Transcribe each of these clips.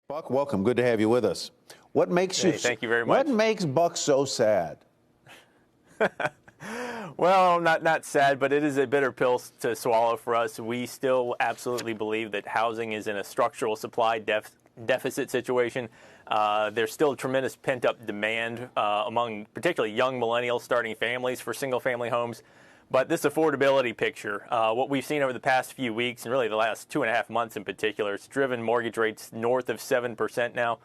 Buck, welcome. Good to have you with us. What makes you? Thank you very much. What makes Buck so sad? Well, not sad, but it is a bitter pill to swallow for us. We still absolutely believe that housing is in a structural supply deficit situation. There's still tremendous pent-up demand among particularly young millennials starting families for single-family homes. But this affordability picture, what we've seen over the past few weeks, and really the last 2.5 months in particular, it's driven mortgage rates north of 7% now.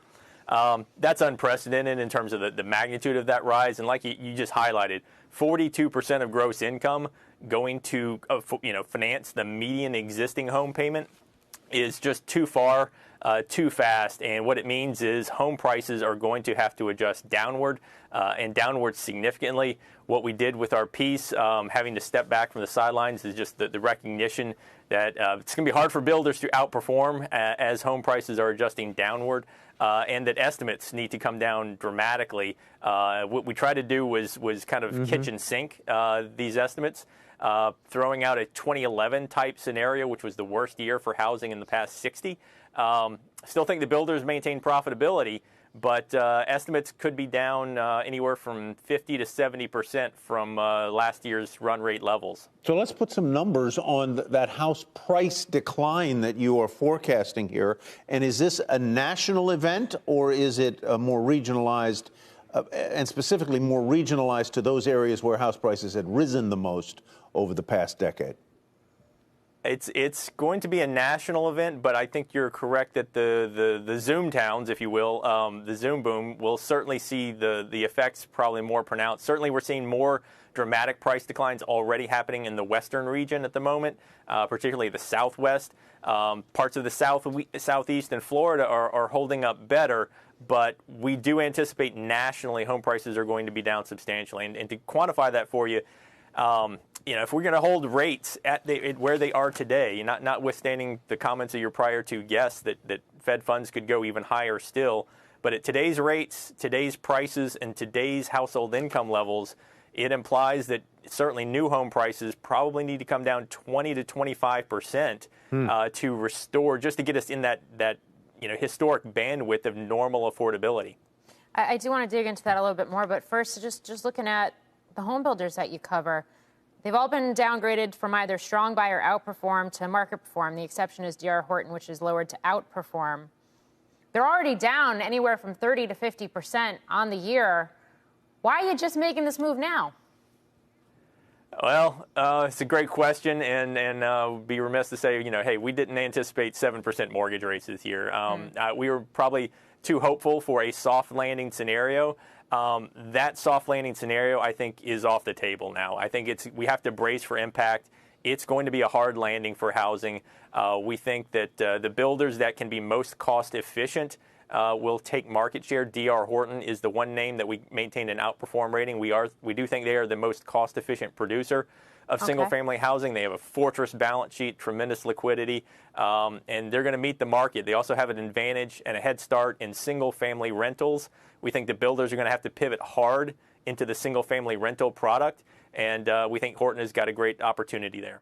That's unprecedented in terms of the magnitude of that rise. And like you just highlighted, 42% of gross income going to finance the median existing home payment is just too far, too fast. And what it means is home prices are going to have to adjust downward and downward significantly. What we did with our piece, having to step back from the sidelines, is just the recognition that it's going to be hard for builders to outperform as home prices are adjusting downward, and that estimates need to come down dramatically. What we tried to do was kind of kitchen sink these estimates, throwing out a 2011 type scenario, which was the worst year for housing in the past 60. Still think the builders maintain profitability, but estimates could be down anywhere from 50 to 70% from last year's run rate levels. So let's put some numbers on that house price decline that you are forecasting here. And is this a national event, or is it more regionalized, and specifically more regionalized to those areas where house prices had risen the most over the past decade? It's going to be a national event, but I think you're correct that the Zoom towns, if you will, the Zoom boom, will certainly see the effects probably more pronounced. Certainly we're seeing more dramatic price declines already happening in the western region at the moment, particularly the Southwest. Parts of the Southeast and Florida are holding up better, but we do anticipate nationally home prices are going to be down substantially. And to quantify that for you, if we're going to hold rates at where they are today, notwithstanding the comments of your prior two guests that Fed funds could go even higher still, but at today's rates, today's prices, and today's household income levels, it implies that certainly new home prices probably need to come down 20 to 25% to restore, just to get us in that historic bandwidth of normal affordability. I do want to dig into that a little bit more, but first, just looking at the home builders that you cover, they've all been downgraded from either strong buy or outperform to market perform. The exception is D.R. Horton, which is lowered to outperform. They're already down anywhere from 30 to 50% on the year. Why are you just making this move now? Well, it's a great question, and be remiss to say, hey, we didn't anticipate 7% mortgage rates this year. We were probably too hopeful for a soft landing scenario. That soft landing scenario, I think, is off the table now. I think we have to brace for impact. It's going to be a hard landing for housing. We think that the builders that can be most cost efficient will take market share. D.R. Horton is the one name that we maintained an outperform rating. We do think they are the most cost efficient producer of single-family housing. They have a fortress balance sheet, tremendous liquidity, and they're going to meet the market. They also have an advantage and a head start in single-family rentals. We think the builders are going to have to pivot hard into the single-family rental product, and we think Horton has got a great opportunity there.